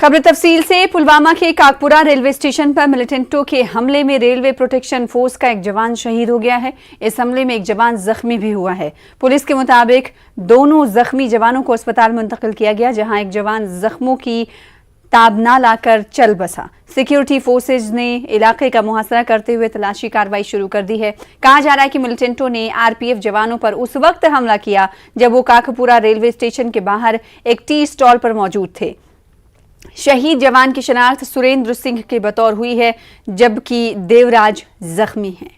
खबर तफसील से। पुलवामा के काकपुरा रेलवे स्टेशन पर मिलिटेंटों के हमले में रेलवे प्रोटेक्शन फोर्स का एक जवान शहीद हो गया है। इस हमले में एक जवान जख्मी भी हुआ है। पुलिस के मुताबिक दोनों जख्मी जवानों को अस्पताल मुंतकिल किया गया, जहां एक जवान जख्मों की ताब ना लाकर चल बसा। सिक्योरिटी फोर्सेज ने इलाके का मुहासरा करते हुए तलाशी कार्रवाई शुरू कर दी है। कहा जा रहा है कि मिलिटेंटों ने आरपीएफ जवानों पर उस वक्त हमला किया जब वो काकपुरा रेलवे स्टेशन के बाहर एक टी स्टॉल पर मौजूद थे। शहीद जवान की शनाख्त सुरेंद्र सिंह के बतौर हुई है, जबकि देवराज जख्मी हैं।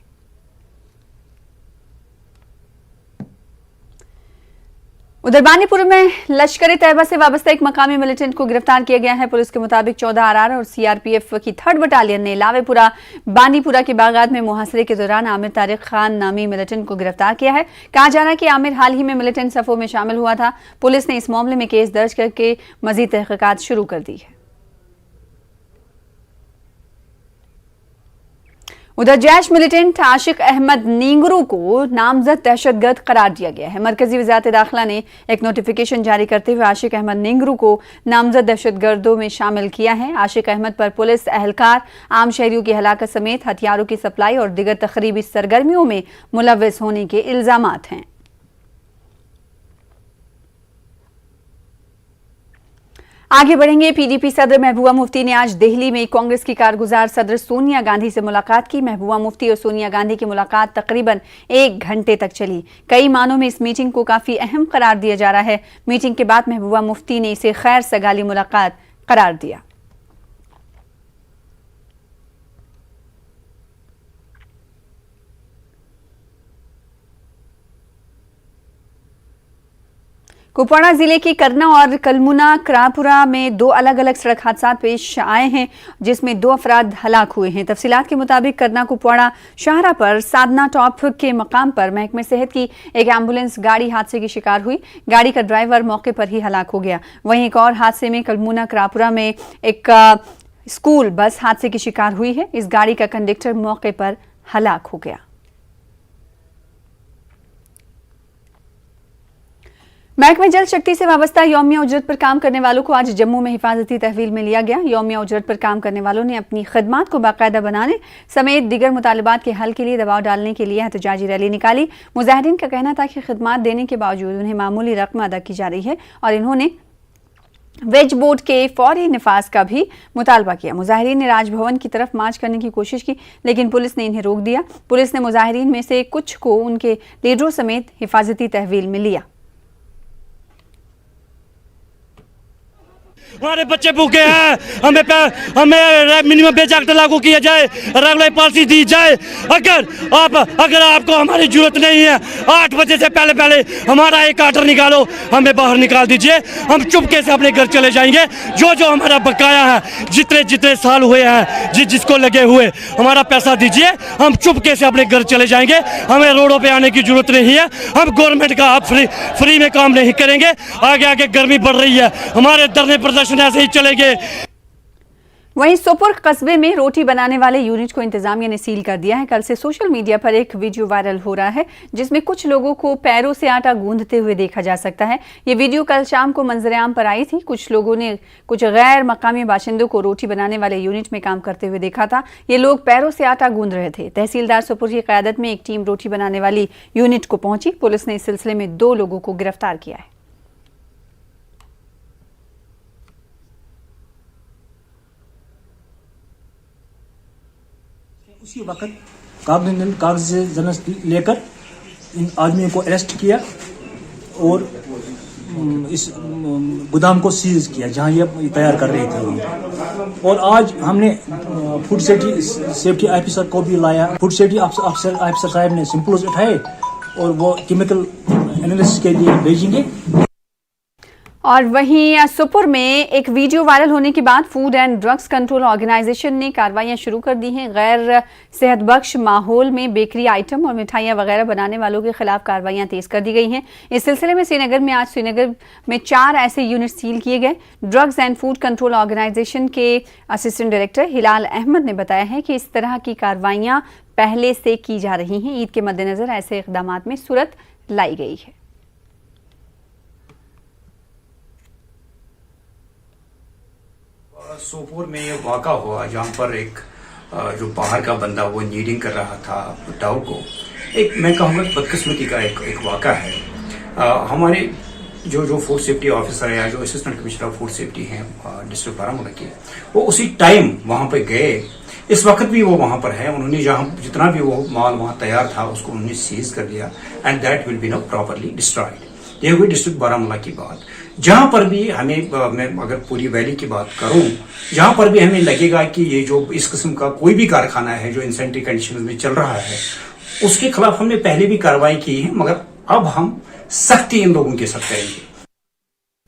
उधर बानीपुर में लश्कर ए तैयबा से वाबस्ता एक मकामी मिलिटेंट को गिरफ्तार किया गया है। पुलिस के मुताबिक 14 आरआर और सीआरपीएफ की 3rd बटालियन ने लावेपुरा बानीपुरा के बागात में मुहासरे के दौरान आमिर तारिक खान नामी मिलिटेंट को गिरफ्तार किया है। कहा जा रहा है कि आमिर हाल ही में मिलिटेंट सफों में शामिल हुआ था। पुलिस ने इस मामले में केस दर्ज करके मजीद तहकीकात शुरू कर दी है। उधर जैश मिलिटेंट आशिक अहमद नींगरू को नामजद दहशतगर्द करार दिया गया है। मरकजी वज़ारत दाखिला ने एक नोटिफिकेशन जारी करते हुए आशिक अहमद नींगरू को नामजद दहशतगर्दों में शामिल किया है। आशिक अहमद पर पुलिस एहलकार, आम शहरियों की हलाकत समेत हथियारों की सप्लाई और दिगर तखरीबी सरगर्मियों में मुलव्वस होने के इल्जामात हैं। आगे बढ़ेंगे। पीडीपी सदर महबूबा मुफ्ती ने आज दिल्ली में कांग्रेस की कारगुजार सदर सोनिया गांधी से मुलाकात की। महबूबा मुफ्ती और सोनिया गांधी की मुलाकात तकरीबन 1 घंटे तक चली। कई मानों में इस मीटिंग को काफी अहम करार दिया जा रहा है। मीटिंग के बाद महबूबा मुफ्ती ने इसे खैर सगाली मुलाकात करार दिया। कुपवाड़ा जिले के करना और कलमुना क्रापुरा में 2 अलग अलग सड़क हादसा पेश आए हैं, जिसमें 2 अफराद हलाक हुए हैं। तफसीलात के मुताबिक करना कुपवाड़ा शाहरा पर साधना टॉप के मकाम पर महकमे सेहत की एक एम्बुलेंस गाड़ी हादसे की शिकार हुई। गाड़ी का ड्राइवर मौके पर ही हलाक हो गया। वहीं एक और हादसे में कलमुना क्रापुरा में एक स्कूल बस हादसे की शिकार हुई है। इस गाड़ी का कंडक्टर मौके पर हलाक हो गया। महकमे जल शक्ति से वाबस्ता यौमिया उजरत पर काम करने वालों को आज जम्मू में हिफाजती तहवील में लिया गया। यौमिया उजरत पर काम करने वालों ने अपनी खदमात को बाकायदा बनाने समेत दिगर मुतालबात के हल के लिए दबाव डालने के लिए एहतजाजी रैली निकाली। मुजाहिरीन का कहना था कि खदमात देने के बावजूद उन्हें मामूली रकम अदा की जा रही है और इन्होंने वेज बोर्ड के फौरी निफाज का भी मुतालबा किया। मुजाहिरीन ने राजभवन की तरफ मार्च करने की कोशिश की, लेकिन पुलिस ने इन्हें रोक दिया। पुलिस ने मुजाहिरीन में से कुछ को उनके लीडरों समेत हिफाजती तहवील में लिया। हमारे बच्चे भूखे हैं, हमें मिनिमम वेज एक्ट लागू किया जाए, रेगुलर पॉलिसी दी जाए। अगर आपको हमारी जरूरत नहीं है, 8 बजे से पहले हमारा एक आर्डर निकालो, हमें बाहर निकाल दीजिए। हम चुपके से अपने घर चले जाएंगे। जो हमारा बकाया है, जितने साल हुए हैं, जिसको लगे हुए, हमारा पैसा दीजिए। हम चुपके से अपने घर चले जाएंगे। हमें रोडों पे आने की जरूरत नहीं है। हम गवर्नमेंट का आप फ्री में काम नहीं करेंगे। आगे गर्मी बढ़ रही है, हमारे धरने प्रदर्शन ऐसे ही चलेंगे। वहीं सोपुर कस्बे में रोटी बनाने वाले यूनिट को इंतजामिया ने सील कर दिया है। कल से सोशल मीडिया पर एक वीडियो वायरल हो रहा है, जिसमें कुछ लोगों को पैरों से आटा गूंदते हुए देखा जा सकता है। ये वीडियो कल शाम को मंजरेआम पर आई थी। कुछ लोगों ने कुछ गैर मकामी बाशिंदों को रोटी बनाने वाले यूनिट में काम करते हुए देखा था। ये लोग पैरों से आटा गूंद रहे थे। तहसीलदार सोपुर की क़यादत में एक टीम रोटी बनाने वाली यूनिट को पहुंची। पुलिस ने इस सिलसिले में 2 लोगों को गिरफ्तार किया है। उसी वक्त कागज लेकर इन आदमियों को अरेस्ट किया और इस गोदाम को सीज किया जहां ये तैयार कर रहे थे। और आज हमने फूड सेफ्टी ऑफिसर को भी लाया। फूड सेफ्टी ऑफिसर साहब ने सैंपल्स उठाए और वो केमिकल एनालिसिस के लिए भेजेंगे। और वहीं सुपुर में एक वीडियो वायरल होने के बाद food and drugs control organisation ने कार्रवाइयां शुरू कर दी हैं। गैर सेहतबख्श माहौल में बेकरी आइटम और मिठाइयां वगैरह बनाने वालों के खिलाफ कार्रवाइयां तेज कर दी गई हैं। इस सिलसिले में श्रीनगर में 4 ऐसे यूनिट सील किए गए। Drugs and food control organisation के असिस्टेंट डायरेक्टर हिलाल अहमद ने बताया है कि इस तरह की कार्रवाइयां पहले से की जा रही हैं। ईद के मद्देनजर ऐसे इकदाम में सूरत लाई गई है। सोपोर में ये वाक़ा हुआ जहाँ पर एक जो बाहर का बंदा वो नीडिंग कर रहा था डाउ को, एक मैं कहूँगा बदकिस्मती का एक वाक़ा है। हमारे जो फूड सेफ्टी ऑफिसर है या जो assistant commissioner of food safety हैं डिस्ट्रिक्ट बारामूला के, वो उसी टाइम वहाँ पर गए। इस वक्त भी वो वहाँ पर है। उन्होंने जहाँ जितना भी वो माल वहाँ तैयार था उसको उन्होंने सीज कर दिया and that will be now properly destroyed. ये हुई डिस्ट्रिक्ट बारामूला की बात। जहाँ पर भी हमें, मैं अगर पूरी वैली की बात करूँ, जहाँ पर भी हमें लगेगा कि ये जो इस किस्म का कोई भी कारखाना है जो इंसेंट्री कंडीशन में चल रहा है, उसके खिलाफ हमने पहले भी कार्रवाई की है, मगर अब हम सख्ती इन लोगों के साथ करेंगे।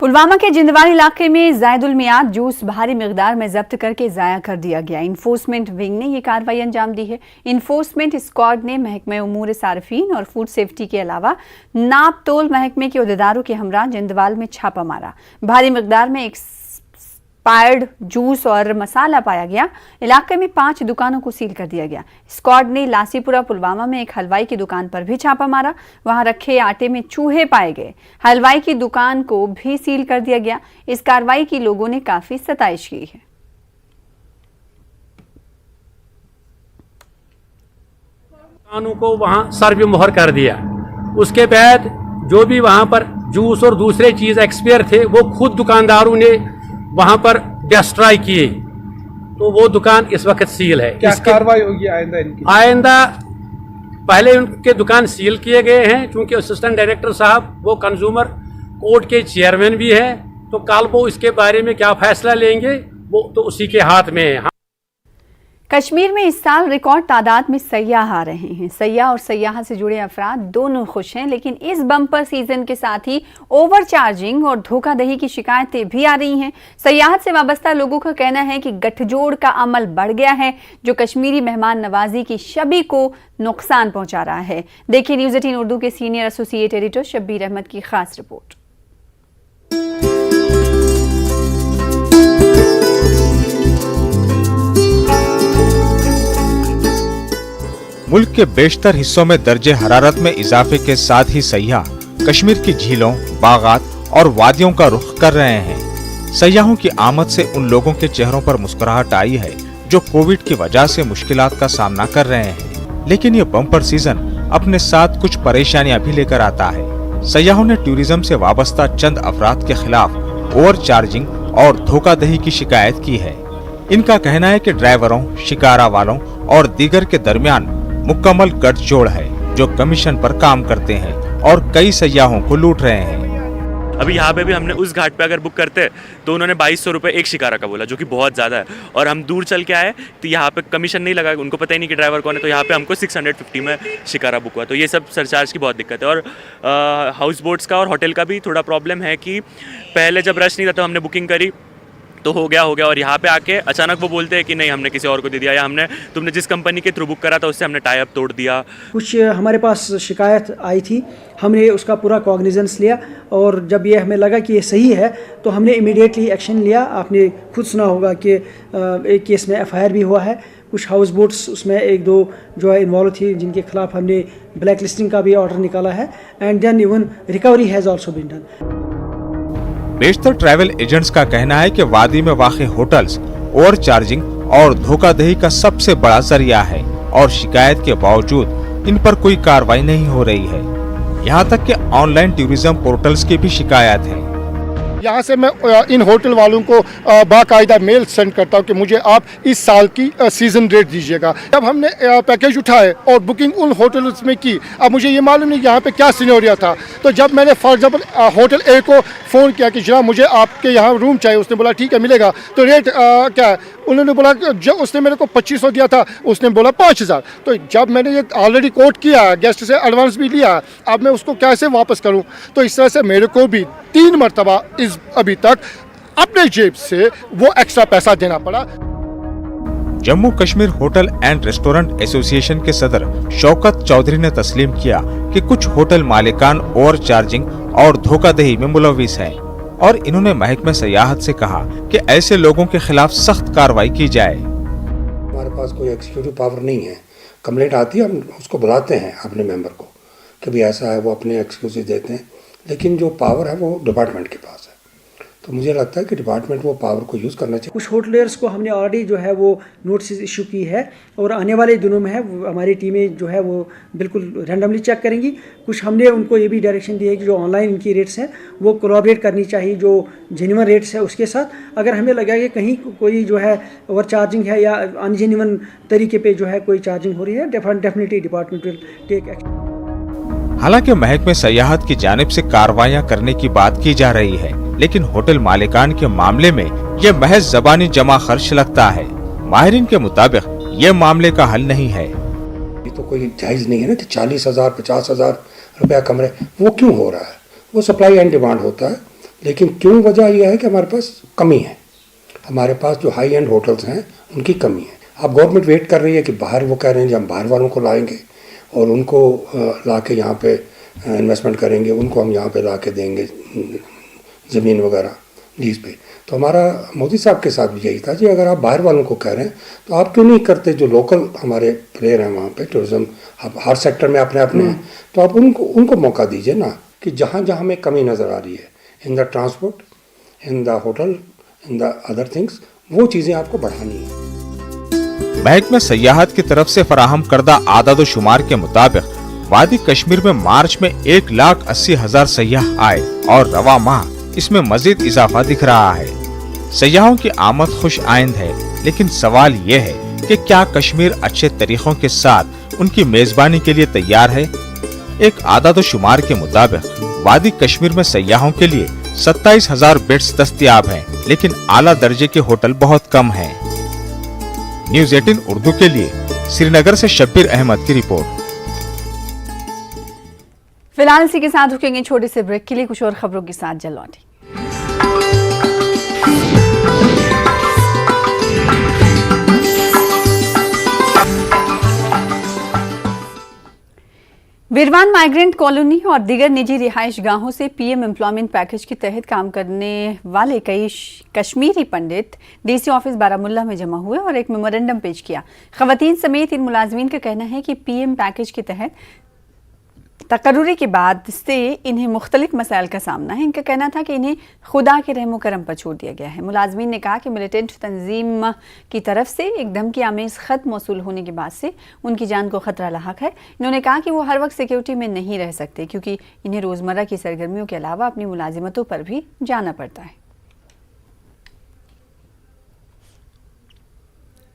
पुलवामा के जिंदवाल इलाके में जायदुल मियाद जूस भारी मिकदार में जब्त करके जाया कर दिया गया। इन्फोर्समेंट विंग ने ये कार्रवाई अंजाम दी है। इन्फोर्समेंट स्क्वाड ने महकमे उमूर सार्फिन और फूड सेफ्टी के अलावा नाप तोल महकमे के अहदेदारों के हमरा जिंदवाल में छापा मारा। भारी मिकदार में एक्सपायर्ड जूस और मसाला पाया गया। इलाके में 5 दुकानों को सील कर दिया गया। स्क्वाड ने लासीपुरा पुलवामा में एक हलवाई की दुकान पर भी छापा मारा। वहां रखे आटे में चूहे पाए गए। हलवाई की दुकान को भी सील कर दिया गया। इस कार्रवाई की लोगों ने काफी सताइश की है। दुकानों को वहां सर्व मोहर कर दिया। उसके बाद जो भी वहां पर जूस और दूसरे चीज एक्सपायर थे वो खुद दुकानदारों ने वहां पर डिस्ट्रॉय किए, तो वो दुकान इस वक्त सील है। क्या कार्रवाई होगी आइंदा इनकी? आइंदा पहले उनके दुकान सील किए गए हैं, क्योंकि असिस्टेंट डायरेक्टर साहब वो कंज्यूमर कोर्ट के चेयरमैन भी हैं, तो कल वो इसके बारे में क्या फैसला लेंगे वो तो उसी के हाथ में है। कश्मीर में इस साल रिकॉर्ड तादाद में सयाह आ रहे हैं। सयाह और सयाह से जुड़े अफराद दोनों खुश हैं, लेकिन इस बम्पर सीजन के साथ ही ओवर चार्जिंग और धोखाधड़ी की शिकायतें भी आ रही हैं। सयाहत से वाबस्ता लोगों का कहना है कि गठजोड़ का अमल बढ़ गया है, जो कश्मीरी मेहमान नवाजी की शबी को नुकसान पहुंचा रहा है। देखिए न्यूज़ 18 उर्दू के senior associate editor Shabbir Ahmed की खास रिपोर्ट। मुल्क के बेशतर हिस्सों में दर्जे हरारत में इजाफे के साथ ही सयाह कश्मीर की झीलों, बागात और वादियों का रुख कर रहे हैं। सयाहों की आमद से उन लोगों के चेहरों पर मुस्कुराहट आई है जो कोविड की वजह से मुश्किलात का सामना कर रहे हैं, लेकिन ये बम्पर सीजन अपने साथ कुछ परेशानियां भी लेकर आता है। सयाहों ने टूरिज्म से वाबस्ता चंद अफराद के खिलाफ ओवर चार्जिंग और धोखाधड़ी की शिकायत की है। इनका कहना है कि ड्राइवरों, शिकारा वालों और दीगर के दरमियान मुकम्मल गठजोड़ है जो कमीशन पर काम करते हैं और कई सयाहों को लूट रहे हैं। अभी यहाँ पे भी हमने उस घाट पे अगर बुक करते तो उन्होंने 2200 रुपये एक शिकारा का बोला, जो कि बहुत ज़्यादा है, और हम दूर चल के आए तो यहाँ पे कमीशन नहीं लगा, उनको पता ही नहीं कि ड्राइवर कौन है, तो यहाँ पे हमको 650 में शिकारा बुक हुआ। तो ये सब सरचार्ज की बहुत दिक्कत है। और हाउस बोट्स का और होटल का भी थोड़ा प्रॉब्लम है कि पहले जब रश नहीं था तो हमने बुकिंग करी तो हो गया, और यहाँ पे आके अचानक वो बोलते हैं कि नहीं हमने किसी और को दे दिया, या तुमने जिस कंपनी के थ्रू बुक करा था उससे हमने टाई अप तोड़ दिया। कुछ हमारे पास शिकायत आई थी, हमने उसका पूरा कॉग्निजेंस लिया और जब ये हमें लगा कि ये सही है तो हमने इमीडिएटली एक्शन लिया। आपने खुद सुना होगा कि एक केस में FIR भी हुआ है। कुछ हाउस बोट्स उसमें 1-2 जो है इन्वॉल्व थी, जिनके खिलाफ हमने ब्लैक लिस्टिंग का भी ऑर्डर निकाला है and then even recovery has also been done. बेशतर ट्रैवल एजेंट्स का कहना है कि वादी में वाक़ होटल्स ओवर चार्जिंग और धोखाधड़ी का सबसे बड़ा जरिया है और शिकायत के बावजूद इन पर कोई कार्रवाई नहीं हो रही है। यहाँ तक कि ऑनलाइन टूरिज्म पोर्टल्स की भी शिकायत है। यहाँ से मैं इन होटल वालों को बाकायदा मेल सेंड करता हूँ कि मुझे आप इस साल की सीज़न रेट दीजिएगा। जब हमने पैकेज उठाए और बुकिंग उन होटल्स में की, अब मुझे ये मालूम नहीं यहाँ पे क्या सिनेरियो था। तो जब मैंने फॉर एग्जांपल होटल A को फ़ोन किया कि जनाब मुझे आपके यहाँ रूम चाहिए, उसने बोला ठीक है मिलेगा। तो रेट क्या है, उन्होंने बोला जब उसने मेरे को 2500 दिया था, उसने बोला 5000। तो जब मैंने ये ऑलरेडी कोट किया, गेस्ट से एडवांस भी लिया, अब मैं उसको कैसे वापस करूँ? तो इस तरह से मेरे को भी 3 मरतबा अभी तक अपने जेब से वो एक्स्ट्रा पैसा देना पड़ा। Jammu Kashmir hotel and restaurant association के सदर शौकत चौधरी ने तस्लीम किया कि कुछ होटल मालिकान ओवर चार्जिंग और धोखाधड़ी में मुलविस हैं और इन्होंने महकमे सयाहत से कहा कि ऐसे लोगों के खिलाफ सख्त कार्रवाई की जाए। हमारे पास कोई एग्जीक्यूटिव पावर नहीं है। कंप्लेंट आती है, हम उसको बुलाते हैं अपने मेंबर को कि भी ऐसा है, वो अपने एक्सक्यूज देते हैं, लेकिन जो पावर है वो डिपार्टमेंट के पास है। तो मुझे लगता है कि डिपार्टमेंट वो पावर को यूज़ करना चाहिए। कुछ होटलियर्स को हमने ऑलरेडी जो है वो नोटिस इशू की है और आने वाले दिनों में है हमारी टीमें जो है वो बिल्कुल रैंडमली चेक करेंगी। कुछ हमने उनको ये भी डायरेक्शन दी है कि जो ऑनलाइन इनकी रेट्स हैं वो कोलैबोरेट करनी चाहिए जो जेन्युइन रेट्स है उसके साथ। अगर हमें लगा कि कहीं कोई जो है ओवर चार्जिंग है या अनजेन्युइन तरीके पे जो है कोई चार्जिंग हो रही है, definitely department will take action. हालांकि महकमे सयाहत की जानिब से कार्रवाइयां करने की बात की जा रही है, लेकिन होटल मालिकान के मामले में ये महज ज़बानी जमा खर्च लगता है। माहिरीन के मुताबिक ये मामले का हल नहीं है। ये तो कोई जायज़ नहीं है ना कि 40,000 50,000 रुपया कमरे, वो क्यों हो रहा है? वो सप्लाई एंड डिमांड होता है। लेकिन क्यों वजह यह है कि हमारे पास कमी है, हमारे पास जो हाई एंड होटल्स हैं उनकी कमी है। अब गवर्नमेंट वेट कर रही है कि बाहर, वो कह रहे हैं कि हम बाहर वालों को लाएंगे और उनको ला के यहाँ पे इन्वेस्टमेंट करेंगे, उनको हम यहाँ पे ला के देंगे ज़मीन वगैरह लीज पे। तो हमारा मोदी साहब के साथ भी यही था कि अगर आप बाहर वालों को कह रहे हैं तो आप क्यों नहीं करते, जो लोकल हमारे प्लेयर हैं वहाँ पे, टूरिज्म हर सेक्टर में अपने अपने हैं, तो आप उनको मौका दीजिए ना कि जहाँ जहाँ हमें कमी नज़र आ रही है in the transport, in the hotel, in the other things, वो चीज़ें आपको बढ़ानी है। महकमे सयाहत की तरफ से फराहम करदा आदाद शुमार के मुताबिक वादी कश्मीर में मार्च में 1,80,000 सयाह आए और रवा माह इसमें मजीद इजाफा दिख रहा है। सयाहों की आमद खुश आइंद है, लेकिन सवाल ये है कि क्या कश्मीर अच्छे तरीकों के साथ उनकी मेजबानी के लिए तैयार है। एक आदाद शुमार के मुताबिक वादी कश्मीर में सयाहों के लिए 27,000 बेड्स दस्तयाब हैं, लेकिन आला दर्जे के होटल बहुत कम हैं। न्यूज़ 18 उर्दू के लिए श्रीनगर से शब्बीर अहमद की रिपोर्ट। फिलहाल इसी के साथ रुकेंगे छोटे से ब्रेक के लिए, कुछ और खबरों के साथ जल्द लौटेंगे। वीरवान माइग्रेंट कॉलोनी और दीगर निजी रिहाइश गाहों से पीएम एम्प्लॉयमेंट पैकेज के तहत काम करने वाले कई कश्मीरी पंडित डीसी ऑफिस बारामुल्ला में जमा हुए और एक मेमोरेंडम पेश किया। खवातीन समेत इन मुलाजमीन का कहना है कि पीएम पैकेज के तहत तकर्रुरी के बाद से इन्हें मुख्तलिफ मसाइल का सामना है। इनका कहना था कि इन्हें खुदा के रहमो करम पर छोड़ दिया गया है। मुलाजमीन ने कहा कि मिलिटेंट तंजीम की तरफ से एक धमकी आमेज खत मौसूल होने के बाद से उनकी जान को खतरा लाहक है। इन्होंने कहा कि वो हर वक्त सिक्योरिटी में नहीं रह सकते, क्योंकि इन्हें रोज़मर्रा की सरगर्मियों के अलावा अपनी मुलाजिमतों पर भी जाना पड़ता है।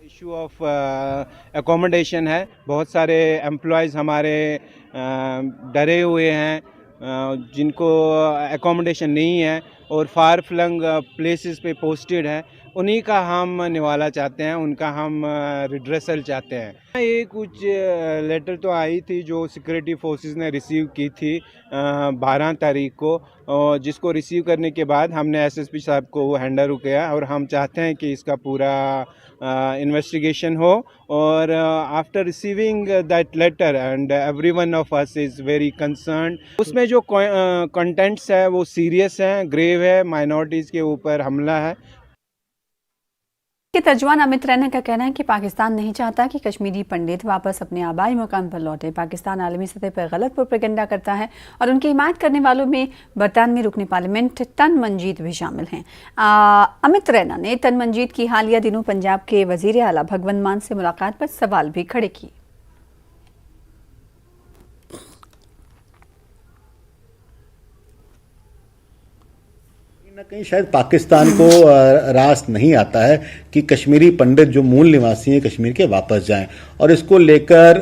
इशू ऑफ एकोमोडेशन है, बहुत सारे एम्प्लॉयज़ हमारे डरे हुए हैं जिनको एकोमोडेशन नहीं है और फार फ्लंग प्लेसेस पे पोस्टेड है, उन्हीं का हम निवाला चाहते हैं, उनका हम रिड्रेसल चाहते हैं। ये कुछ लेटर तो आई थी जो सिक्योरिटी फोर्सेस ने रिसीव की थी 12 तारीख को, जिसको रिसीव करने के बाद हमने एसएसपी साहब को वो हैंडओवर किया और हम चाहते हैं कि इसका पूरा इन्वेस्टिगेशन हो। और after receiving that letter and everyone of us is very concerned, उसमें जो कंटेंट्स है वो सीरियस हैं, ग्रेव है, माइनॉरिटीज़ के ऊपर हमला है। के तर्जुमान अमित रैना का कहना है कि पाकिस्तान नहीं चाहता कि कश्मीरी पंडित वापस अपने आबाई मकाम पर लौटे। पाकिस्तान आलमी सतह पर गलत प्रोपेगेंडा करता है और उनकी हिमायत करने वालों में बरतानवी रुकन पार्लियामेंट तन मंजीद भी शामिल हैं। अमित रैना ने तन मंजीद की हालिया दिनों पंजाब के वजीर आला भगवंत मान से मुलाकात पर सवाल भी खड़े किए। कहीं शायद पाकिस्तान को रास नहीं आता है कि कश्मीरी पंडित जो मूल निवासी हैं कश्मीर के वापस जाएं, और इसको लेकर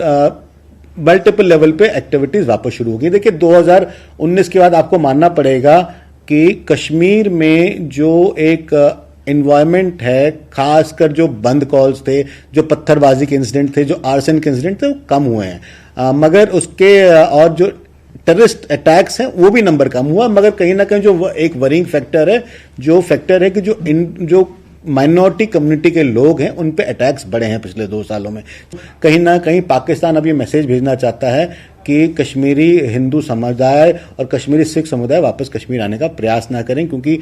मल्टीपल लेवल पे एक्टिविटीज वापस शुरू हो गई। देखिए 2019 के बाद आपको मानना पड़ेगा कि कश्मीर में जो एक एनवायरनमेंट है, खासकर जो बंद कॉल्स थे, जो पत्थरबाजी के इंसिडेंट थे, जो आर्सन के इंसिडेंट थे, वो कम हुए हैं, मगर उसके और जो टेररिस्ट अटैक्स हैं वो भी नंबर कम हुआ। मगर कहीं ना कहीं जो एक वरिंग फैक्टर है, जो फैक्टर है कि जो माइनॉरिटी कम्युनिटी के लोग हैं उन पे अटैक्स बढ़े हैं पिछले 2 सालों में। कहीं ना कहीं पाकिस्तान अब ये मैसेज भेजना चाहता है कि कश्मीरी हिंदू समुदाय और कश्मीरी सिख समुदाय वापस कश्मीर आने का प्रयास ना करें, क्योंकि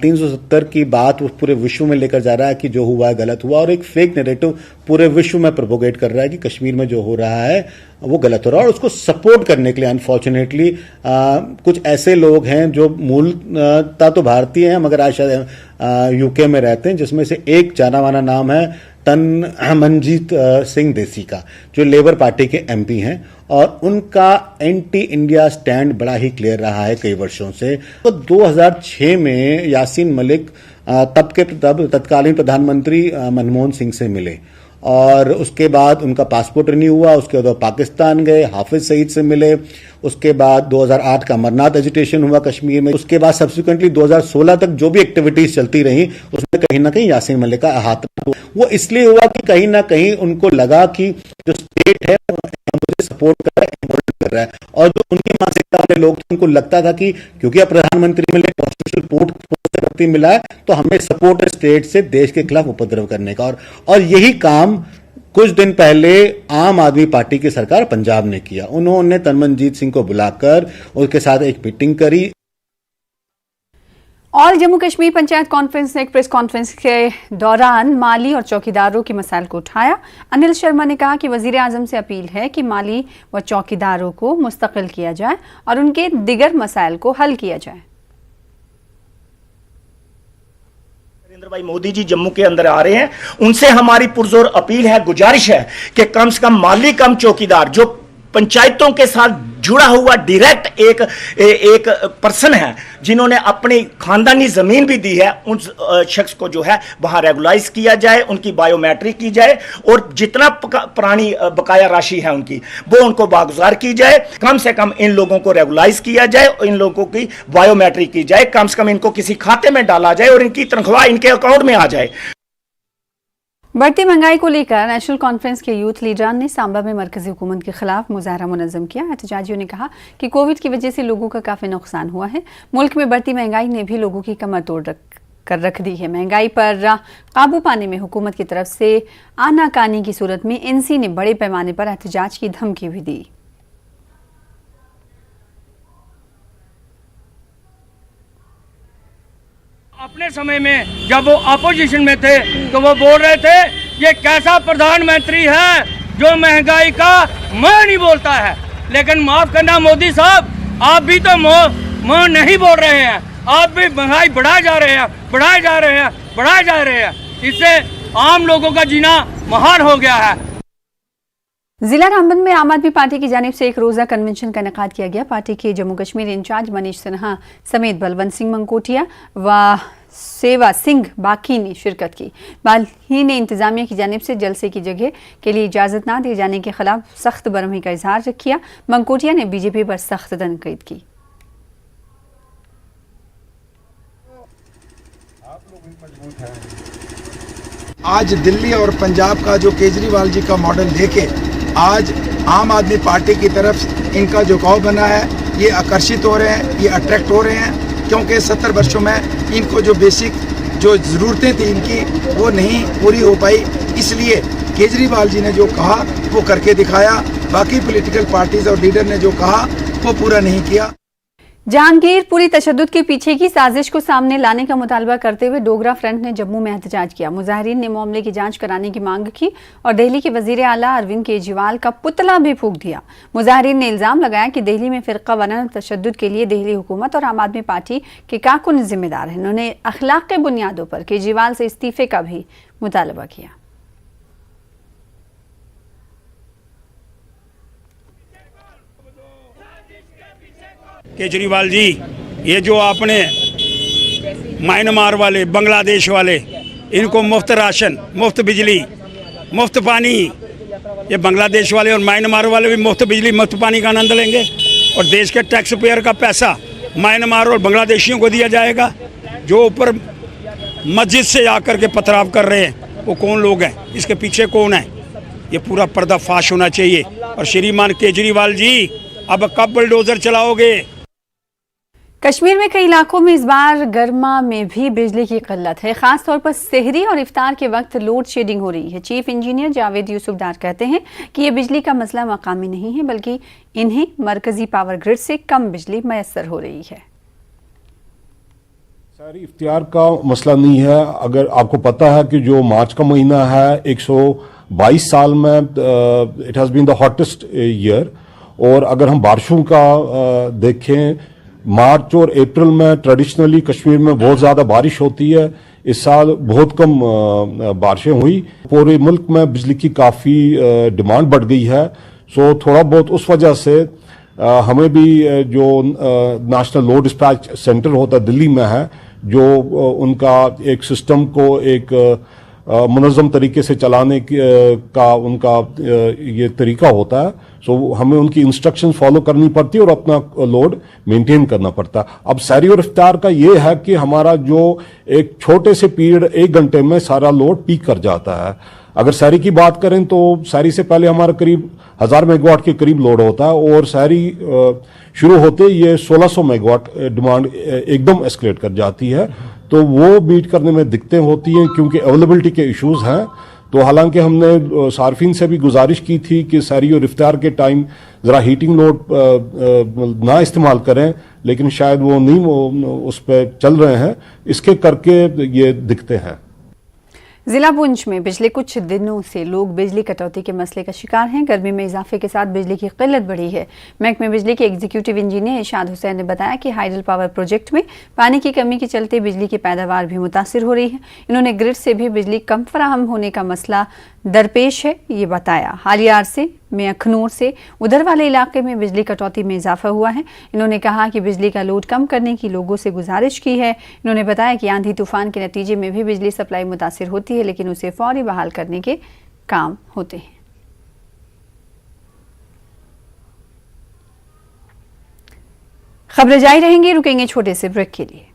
370 की बात वो पूरे विश्व में लेकर जा रहा है कि जो हुआ है गलत हुआ, और एक फेक नैरेटिव पूरे विश्व में प्रोपोगेट कर रहा है कि कश्मीर में जो हो रहा है वो गलत हो रहा है। और उसको सपोर्ट करने के लिए अनफॉर्चुनेटली कुछ ऐसे लोग हैं जो मूलतः तो भारतीय हैं मगर आज शायद यूके में रहते हैं, जिसमें से एक जाना माना नाम है तनमनजीत सिंह देसी का, जो लेबर पार्टी के एमपी हैं, और उनका एंटी इंडिया स्टैंड बड़ा ही क्लियर रहा है कई वर्षों से। तो 2006 में यासीन मलिक तब तत्कालीन प्रधानमंत्री मनमोहन सिंह से मिले, और उसके बाद उनका पासपोर्ट रिन्यू हुआ, उसके बाद पाकिस्तान गए, हाफिज सईद से मिले, उसके बाद 2008 का अमरनाथ एजिटेशन हुआ कश्मीर में, उसके बाद सब्सिक्वेंटली 2016 तक जो भी एक्टिविटीज चलती रही उसमें कहीं ना कहीं यासीन मलिक का अहाता हुआ। वो इसलिए हुआ कि कहीं ना कहीं उनको लगा कि जो स्टेट है मुझे सपोर्ट कर रहा है, और जो उनकी मानसिकता वाले लोग थे उनको लगता था कि क्योंकि अब प्रधानमंत्री मिले, कॉन्स्टिट्यूशनल पोस्ट मिला है, तो हमें सपोर्ट स्टेट से देश के खिलाफ उपद्रव करने का। और यही काम कुछ दिन पहले आम आदमी पार्टी की सरकार पंजाब ने किया। उन्होंने तनमनजीत सिंह को बुलाकर उसके साथ एक मीटिंग करी। ऑल जम्मू कश्मीर पंचायत कॉन्फ्रेंस ने एक प्रेस कॉन्फ्रेंस के दौरान माली और चौकीदारों की मसाइल को उठाया। अनिल शर्मा ने कहा कि वजीर आजम से अपील है कि माली व चौकीदारों को मुस्तकिल किया जाए और उनके दिगर मसाइल को हल किया जाए। नरेंद्र भाई मोदी जी जम्मू के अंदर आ रहे हैं, उनसे हमारी पुरजोर अपील है, गुजारिश है कि कम से कम माली कम चौकीदार जो पंचायतों के साथ जुड़ा हुआ डायरेक्ट एक पर्सन है, जिन्होंने अपनी खानदानी जमीन भी दी है, उन शख्स को जो है वहां रेगुलाइज किया जाए, उनकी बायोमेट्रिक की जाए, और जितना पुरानी बकाया राशि है उनकी वो उनको बागुजार की जाए। कम से कम इन लोगों को रेगुलाइज किया जाए और इन लोगों की बायोमेट्रिक की जाए, कम से कम इनको किसी खाते में डाला जाए और इनकी तनख्वाह इनके अकाउंट में आ जाए। बढ़ती महंगाई को लेकर नेशनल कॉन्फ्रेंस के यूथ लीडरान ने सांबा में मरकजी हुकूमत के खिलाफ मुजाहरा मुनज़्ज़म किया। एहतजाजियों ने कहा कि कोविड की वजह से लोगों का काफ़ी नुकसान हुआ है। मुल्क में बढ़ती महंगाई ने भी लोगों की कमर तोड़ रख दी है। महंगाई पर काबू पाने में हुकूमत की तरफ से आनाकानी की सूरत में एनसी ने बड़े पैमाने पर एहतजाज की धमकी भी दी। अपने समय में जब वो अपोजिशन में थे तो वो बोल रहे थे ये कैसा प्रधानमंत्री है जो महंगाई का मैं नहीं बोलता है। लेकिन माफ करना मोदी साहब, आप भी तो मैं नहीं बोल रहे हैं, आप भी महंगाई बढ़ाए जा रहे हैं। इससे आम लोगों का जीना मुहाल हो गया है। जिला रामबन में आम आदमी पार्टी की जानिब से एक रोजा कन्वेंशन का इनेकाद किया गया। पार्टी के जम्मू कश्मीर इंचार्ज मनीष सिन्हा समेत बलवंत सिंह मंकोटिया व सेवा सिंह बाकी ने शिरकत की। बाल्ही ने इंतजामिया की जानिब से जलसे की जगह के लिए इजाजत न दिए जाने के खिलाफ सख्त बरहमी का इजहार किया। मंकोटिया ने बीजेपी पर सख्त तनकीद की। आज दिल्ली और पंजाब का जो केजरीवाल जी का मॉडल देखे आज आम आदमी पार्टी की तरफ इनका झुकाव बना है, ये आकर्षित हो रहे हैं, ये अट्रैक्ट हो रहे हैं, क्योंकि 70 वर्षों में इनको जो बेसिक जो ज़रूरतें थी इनकी वो नहीं पूरी हो पाई। इसलिए केजरीवाल जी ने जो कहा वो करके दिखाया, बाकी पॉलिटिकल पार्टीज और लीडर ने जो कहा वो पूरा नहीं किया। जहांगीर पुरी तशद्दुद के पीछे की साजिश को सामने लाने का मुतालबा करते हुए डोगरा फ्रंट ने जम्मू में एहतजाज किया। मुजाहिरीन ने मामले की जांच कराने की मांग की और दिल्ली के वजीर आला अरविंद केजरीवाल का पुतला भी फूंक दिया। मुजाहिरीन ने इल्जाम लगाया कि दिल्ली में फिरका वाराना तशद्दुद के लिए दिल्ली हुकूमत और आम आदमी पार्टी के कारकुन जिम्मेदार हैं। उन्होंने अखलाक के बुनियादों पर केजरीवाल से इस्तीफे का भी मुतालबा किया। केजरीवाल जी, ये जो आपने म्यांमार वाले, बांग्लादेश वाले, इनको मुफ्त राशन, मुफ्त बिजली, मुफ्त पानी, ये बांग्लादेश वाले और म्यांमार वाले भी मुफ्त बिजली, मुफ्त पानी का आनंद लेंगे और देश के टैक्स पेयर का पैसा म्यांमार और बांग्लादेशियों को दिया जाएगा। जो ऊपर मस्जिद से आकर के पथराव कर रहे हैं वो कौन लोग हैं, इसके पीछे कौन है, ये पूरा पर्दाफाश होना चाहिए। और श्रीमान केजरीवाल जी, अब कब बुलडोजर चलाओगे? कश्मीर में कई इलाकों में इस बार गर्मा में भी बिजली की किल्लत है। खास तौर पर सेहरी और इफ्तार के वक्त लोड शेडिंग हो रही है। चीफ इंजीनियर जावेद यूसुफदार कहते हैं कि ये बिजली का मसला मकामी नहीं है, बल्कि इन्हें मरकजी पावर ग्रिड से कम बिजली मैसर हो रही है। सारी इफ्तियार का मसला नहीं है। अगर आपको पता है कि जो मार्च का महीना है 122 साल में it has been the hottest year, और अगर हम बारिशों का देखें, मार्च और अप्रैल में ट्रेडिशनली कश्मीर में बहुत ज़्यादा बारिश होती है। इस साल बहुत कम बारिशें हुई। पूरे मुल्क में बिजली की काफ़ी डिमांड बढ़ गई है। सो थोड़ा बहुत उस वजह से हमें भी जो नेशनल लोड डिस्पैच सेंटर होता है दिल्ली में है, जो उनका एक सिस्टम को एक मुनज़्ज़म तरीके से चलाने का उनका ये तरीका होता है। सो हमें उनकी इंस्ट्रक्शन फॉलो करनी पड़ती है और अपना लोड मेंटेन करना पड़ता है। अब सहरी और इफ्तार का ये है कि हमारा जो एक छोटे से पीरियड 1 घंटे में सारा लोड पीक कर जाता है। अगर सहरी की बात करें तो सहरी से पहले हमारा करीब 1000 मेगावाट के करीब लोड होता है, और सहरी शुरू होते ये 1600 मेगावाट डिमांड एकदम एस्केलेट कर जाती है। तो वो बीट करने में दिक्कतें होती हैं क्योंकि अवेलेबिलिटी के इश्यूज हैं। तो हालांकि हमने सार्फिन से भी गुजारिश की थी कि सहरी और इफ्तार के टाइम ज़रा हीटिंग लोड ना इस्तेमाल करें, लेकिन शायद वो नहीं उस पर चल रहे हैं। इसके करके ये दिक्कतें हैं। जिला पुंछ में पिछले कुछ दिनों से लोग बिजली कटौती के मसले का शिकार हैं। गर्मी में इजाफे के साथ बिजली की किल्लत बढ़ी है। महकमे बिजली के एग्जीक्यूटिव इंजीनियर इरशाद हुसैन ने बताया कि हाइडल पावर प्रोजेक्ट में पानी की कमी के चलते बिजली की पैदावार भी मुतासिर हो रही है। इन्होंने ग्रिड से भी बिजली कम फराहम होने का मसला दरपेश है, ये बताया। हालिया अरसे में अखनूर से उधर वाले इलाके में बिजली कटौती में इजाफा हुआ है। इन्होंने कहा कि बिजली का लोड कम करने की लोगों से गुजारिश की है। इन्होंने बताया कि आंधी तूफान के नतीजे में भी बिजली सप्लाई मुतासिर होती है, लेकिन उसे फौरी बहाल करने के काम होते हैं। खबरें जारी रहेंगी, रुकेंगे छोटे से ब्रेक के लिए।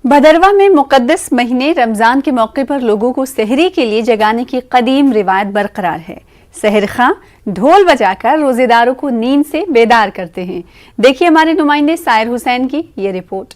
भदरवा में मुकद्दस महीने रमजान के मौके पर लोगों को सहरी के लिए जगाने की कदीम रिवायत बरकरार है। सहर खां ढोल बजाकर रोजेदारों को नींद से बेदार करते हैं। देखिए हमारे नुमाइंदे सायर हुसैन की ये रिपोर्ट।